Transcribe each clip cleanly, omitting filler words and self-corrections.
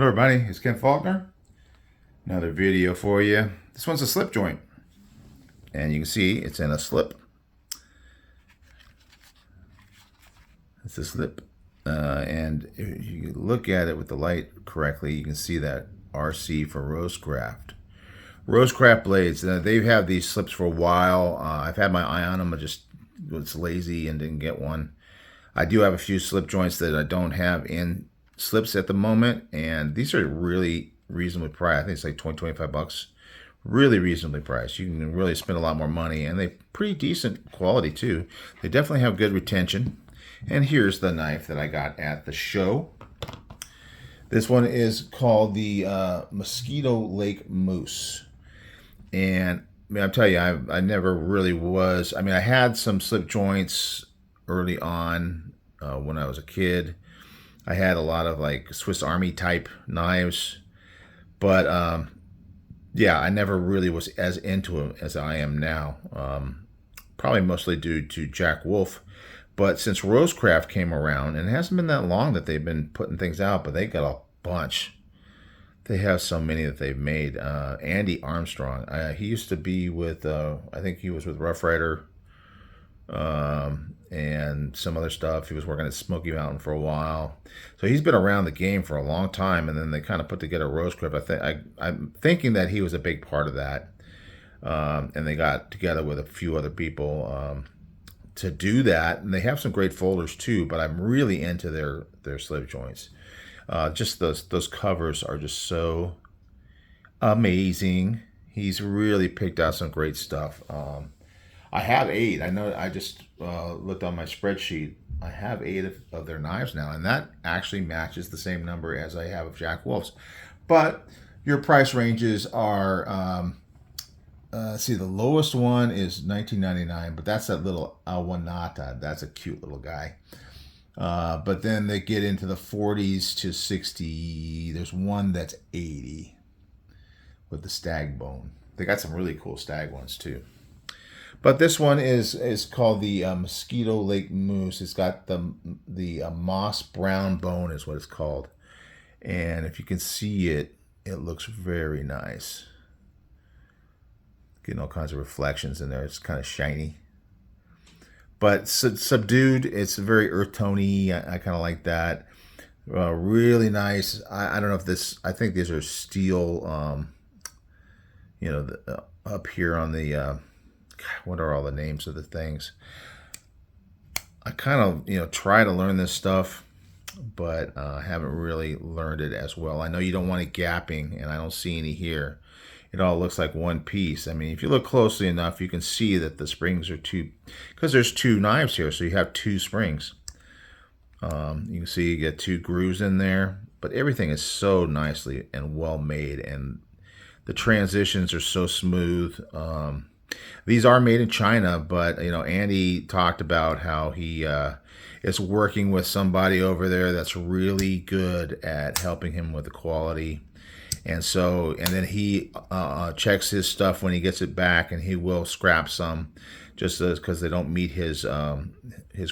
Hello everybody, it's Ken Faulkner. Another video for you. This one's a slip joint. And you can see it's in a slip. It's a slip. And if you look at it with the light correctly, you can see that RC for RoseCraft. RoseCraft Blades. They've had these slips for a while. I've had my eye on them. I just was lazy and didn't get one. I do have a few slip joints that I don't have in slips at the moment, and these are really reasonably priced. I think it's like 25 bucks. Really reasonably priced. You can really spend a lot more money, and they're pretty decent quality too. They definitely have good retention. And here's the knife that I got at the show. This one is called the Mosquito Lake Moose. And I mean, I'll tell you, I never really was. I mean, I had some slip joints early on when I was a kid. I had a lot of like Swiss Army type knives, but yeah, I never really was as into them as I am now. Probably mostly due to Jack Wolf. But since RoseCraft came around, and it hasn't been that long that they've been putting things out, but they got a bunch. They have so many that they've made. Andy Armstrong, he used to be with, I think he was with Rough Rider and some other stuff. He was working at Smoky Mountain for a while. So he's been around the game for a long time, and then they kind of put together RoseCraft. I'm thinking that he was a big part of that. And they got together with a few other people to do that, and they have some great folders too, but I'm really into their slip joints. Just those covers are just so amazing. He's really picked out some great stuff. I have 8. I know I just looked on my spreadsheet. I have 8 of their knives now, and that actually matches the same number as I have of Jack Wolf's. But your price ranges are, see, the lowest one is $19.99, but that's that little Awanata. That's a cute little guy. But then they get into the 40s to 60. There's one that's 80 with the stag bone. They got some really cool stag ones too. But this one is called the Mosquito Lake Moose. It's got the moss brown bone is what it's called. And if you can see it, it looks very nice. Getting all kinds of reflections in there. It's kind of shiny. But subdued, it's very earth tony. I kind of like that. Really nice. I don't know if this, I think these are steel, you know, up here on the, what are all the names of the things? I kind of, you know, try to learn this stuff, but haven't really learned it as well. I know you don't want it gapping, and I don't see any here. It all looks like one piece. I mean, if you look closely enough, you can see that the springs are two, because there's 2 knives here, so you have 2 springs. You can see you get 2 grooves in there, but everything is so nicely and well made, and the transitions are so smooth. These are made in China, but you know, Andy talked about how he is working with somebody over there that's really good at helping him with the quality. And so, and then he checks his stuff when he gets it back, and he will scrap some just because they don't meet his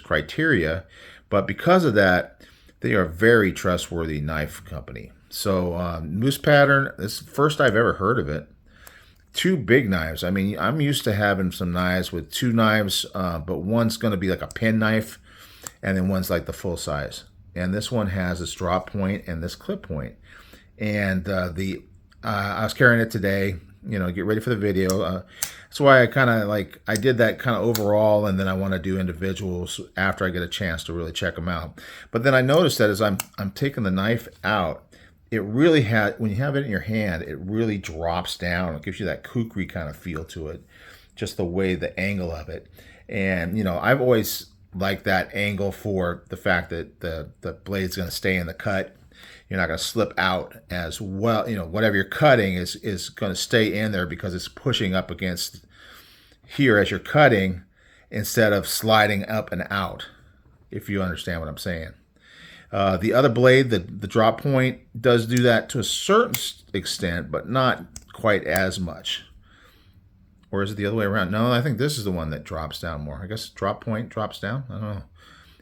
criteria. But because of that, they are a very trustworthy knife company. So Moose Pattern, this is the first I've ever heard of it. 2 big knives. I mean, I'm used to having some knives with 2 knives, but one's going to be like a pen knife, and then one's like the full size. And this one has this drop point and this clip point. And I was carrying it today, you know, get ready for the video. That's why I kind of like, I did that kind of overall, and then I want to do individuals after I get a chance to really check them out. But then I noticed that as I'm taking the knife out, it really when you have it in your hand, it really drops down. It gives you that kukri kind of feel to it, just the way, the angle of it. And, you know, I've always liked that angle for the fact that the blade's going to stay in the cut. You're not going to slip out as well. You know, whatever you're cutting is going to stay in there because it's pushing up against here as you're cutting instead of sliding up and out, if you understand what I'm saying. The other blade, the drop point, does do that to a certain extent, but not quite as much. Or is it the other way around? No, I think this is the one that drops down more. I guess drop point drops down. I don't know.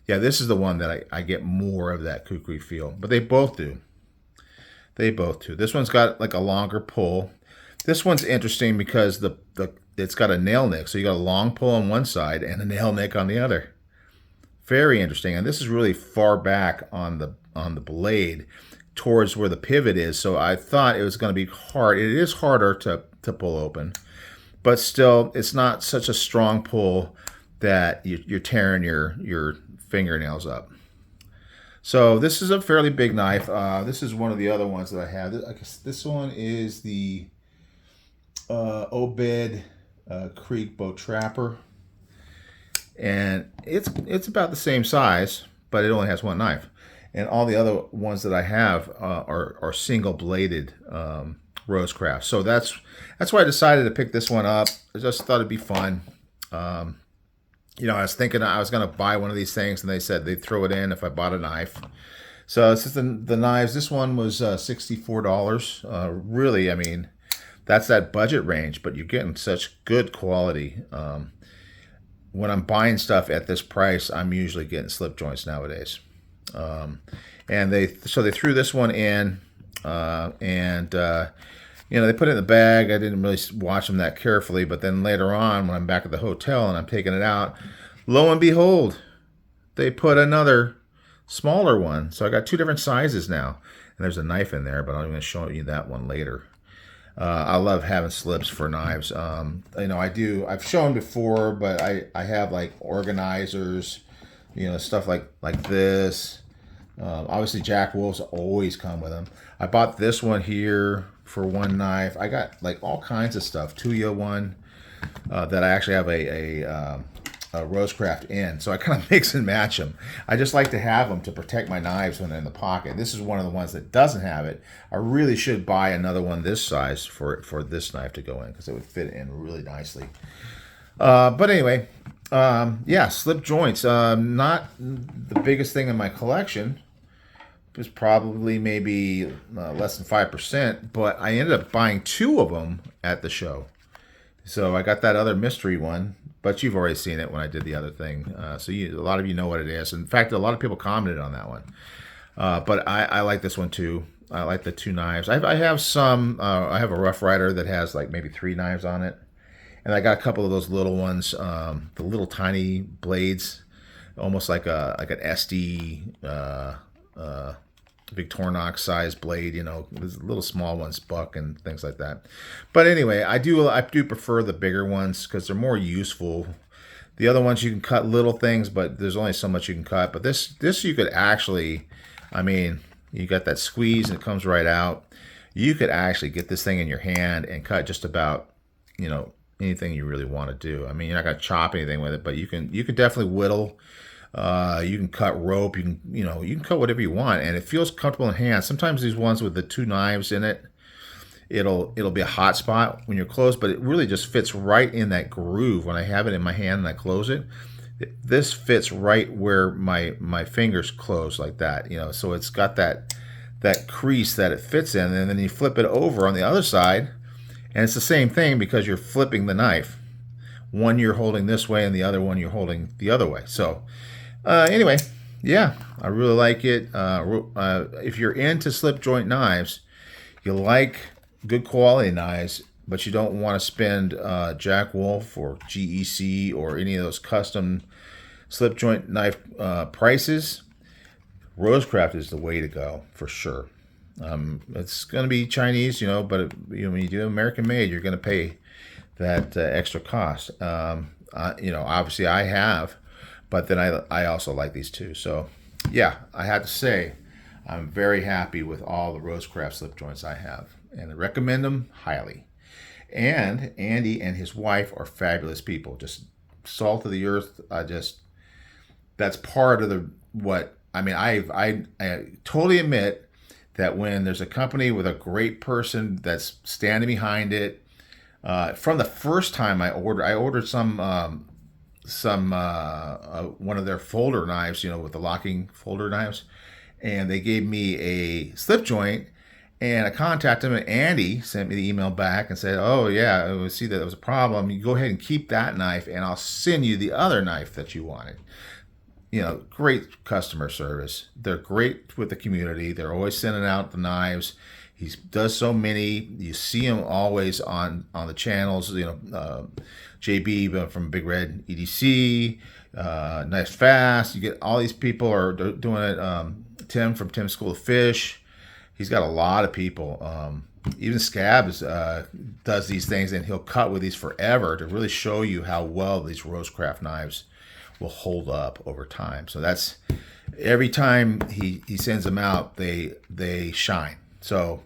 Yeah, this is the one that I get more of that kukri feel, but they both do. They both do. This one's got like a longer pull. This one's interesting because it's got a nail nick. So you got a long pull on one side and a nail nick on the other. Very interesting. And this is really far back on the blade towards where the pivot is. So I thought it was going to be hard. It is harder to pull open, but still it's not such a strong pull that you're tearing your fingernails up. So this is a fairly big knife. This is one of the other ones that I have. I guess this one is the Obed Creek Bow Trapper, and it's about the same size, but it only has one knife. And all the other ones that I have are single bladed RoseCraft. So that's why I decided to pick this one up. I just thought it'd be fun. I was thinking I was going to buy one of these things, and they said they'd throw it in if I bought a knife. So this is the knives. This one was $64. Really, I mean, that's that budget range, but you're getting such good quality. When I'm buying stuff at this price, I'm usually getting slip joints nowadays. And they threw this one in, and they put it in the bag. I didn't really watch them that carefully, but then later on, when I'm back at the hotel and I'm taking it out, lo and behold, they put another smaller one. So I got two different sizes now, and there's a knife in there, but I'm going to show you that one later. I love having slips for knives. I've shown before, but I have like organizers, stuff like this. Obviously, Jack Wolves always come with them. I bought this one here for one knife. I got like all kinds of stuff. Tuya one that I actually have a RoseCraft in, so I kind of mix and match them. I just like to have them to protect my knives when they're in the pocket. This is one of the ones that doesn't have it. I really should buy another one this size for this knife to go in, because it would fit in really nicely. But anyway, slip joints. Not the biggest thing in my collection. It was probably maybe less than 5%, but I ended up buying two of them at the show. So I got that other mystery one, but you've already seen it when I did the other thing. So a lot of you know what it is. In fact, a lot of people commented on that one. But I like this one too. I like the two knives. I have some. I have a Rough Rider that has like maybe 3 knives on it, and I got a couple of those little ones, the little tiny blades, almost like an SD Victorinox size blade. There's little small ones, buck and things like that. But anyway, I do prefer the bigger ones because they're more useful. The other ones you can cut little things, but there's only so much you can cut. But this you could actually, I mean, you got that squeeze and it comes right out. You could actually get this thing in your hand and cut just about, anything you really want to do. I mean, you're not gonna chop anything with it, but you can definitely whittle. You can cut rope. You can cut whatever you want, and it feels comfortable in hand. Sometimes these ones with the 2 knives in it, it'll be a hot spot when you're closed, but it really just fits right in that groove. When I have it in my hand and I close it, this fits right where my fingers close like that. So it's got that crease that it fits in, and then you flip it over on the other side, and it's the same thing because you're flipping the knife. One you're holding this way, and the other one you're holding the other way. So. Anyway, yeah, I really like it. If you're into slip joint knives, you like good quality knives, but you don't want to spend Jack Wolf or GEC or any of those custom slip joint knife prices, RoseCraft is the way to go for sure. It's going to be Chinese, but when you do American made, you're going to pay that extra cost. Obviously I have. But then I also like these too. So, yeah, I had to say I'm very happy with all the RoseCraft slip joints I have. And I recommend them highly. And Andy and his wife are fabulous people. Just salt of the earth. That's part of I totally admit that when there's a company with a great person that's standing behind it, from the first time I ordered some one of their folder knives, with the locking folder knives, and they gave me a slip joint, and I contacted him, and Andy sent me the email back and said, oh yeah, I see that there was a problem. You go ahead and keep that knife, and I'll send you the other knife that you wanted. great customer service. They're great with the community. They're always sending out the knives. He does so many. You see him always on the channels. JB from Big Red EDC, Nice Fast. You get all these people are doing it. Tim from Tim's School of Fish. He's got a lot of people. Even Scabs does these things, and he'll cut with these forever to really show you how well these RoseCraft knives will hold up over time. So that's every time he sends them out, they shine. So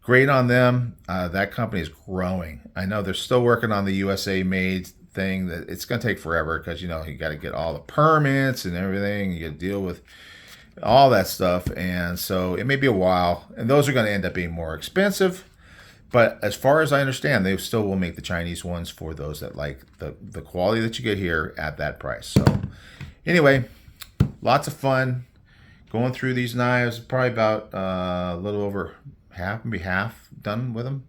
great on them. That company is growing. I know they're still working on the USA made thing. That it's going to take forever because you got to get all the permits and everything. You got to deal with all that stuff, and so it may be a while, and those are going to end up being more expensive. But as far as I understand, they still will make the Chinese ones for those that like the quality that you get here at that price. So anyway, lots of fun going through these knives. Probably about a little over half, maybe half done with them.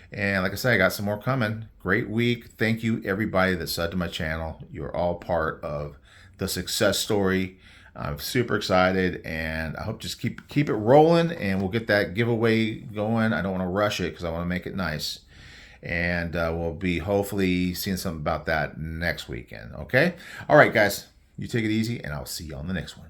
And like I said, I got some more coming. Great week. Thank you everybody that subbed to my channel. You're all part of the success story. I'm super excited, and I hope just keep it rolling, and we'll get that giveaway going. I don't want to rush it because I want to make it nice, and we'll be hopefully seeing something about that next weekend. Okay, all right, guys, you take it easy, and I'll see you on the next one.